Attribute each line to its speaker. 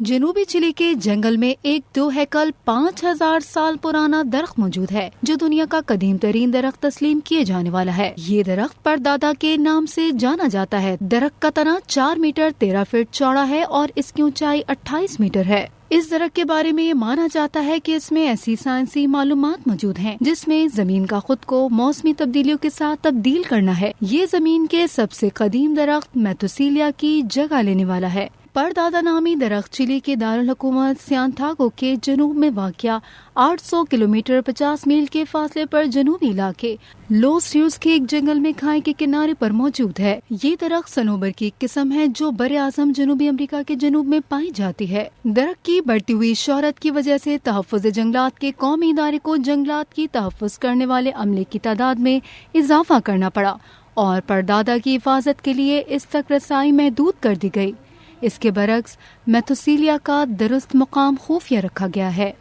Speaker 1: جنوبی چلی کے جنگل میں ایک 2 ہیکل 5000 سال پرانا درخت موجود ہے جو دنیا کا قدیم ترین درخت تسلیم کیے جانے والا ہے۔ یہ درخت پردادا کے نام سے جانا جاتا ہے۔ درخت کا تنا 4 میٹر 13 فٹ چوڑا ہے اور اس کی اونچائی 28 میٹر ہے۔ اس درخت کے بارے میں یہ مانا جاتا ہے کہ اس میں ایسی سائنسی معلومات موجود ہیں جس میں زمین کا خود کو موسمی تبدیلیوں کے ساتھ تبدیل کرنا ہے۔ یہ زمین کے سب سے قدیم درخت میتھوسیلیا کی جگہ لینے والا ہے۔ پردادا نامی درخت چلی کے دارالحکومت سانتیاگو کے جنوب میں واقع 800 کلومیٹر 50 میل کے فاصلے پر جنوبی علاقے لوس ریوس کے ایک جنگل میں کھائی کے کنارے پر موجود ہے۔ یہ درخت صنوبر کی ایک قسم ہے جو براعظم جنوبی امریکہ کے جنوب میں پائی جاتی ہے۔ درخت کی بڑھتی ہوئی شہرت کی وجہ سے تحفظ جنگلات کے قومی ادارے کو جنگلات کی تحفظ کرنے والے عملے کی تعداد میں اضافہ کرنا پڑا اور پردادا کی حفاظت کے لیے اس تک رسائی محدود کر دی گئی۔ اس کے برعکس میتھوسیلیا کا درست مقام خفیہ رکھا گیا ہے۔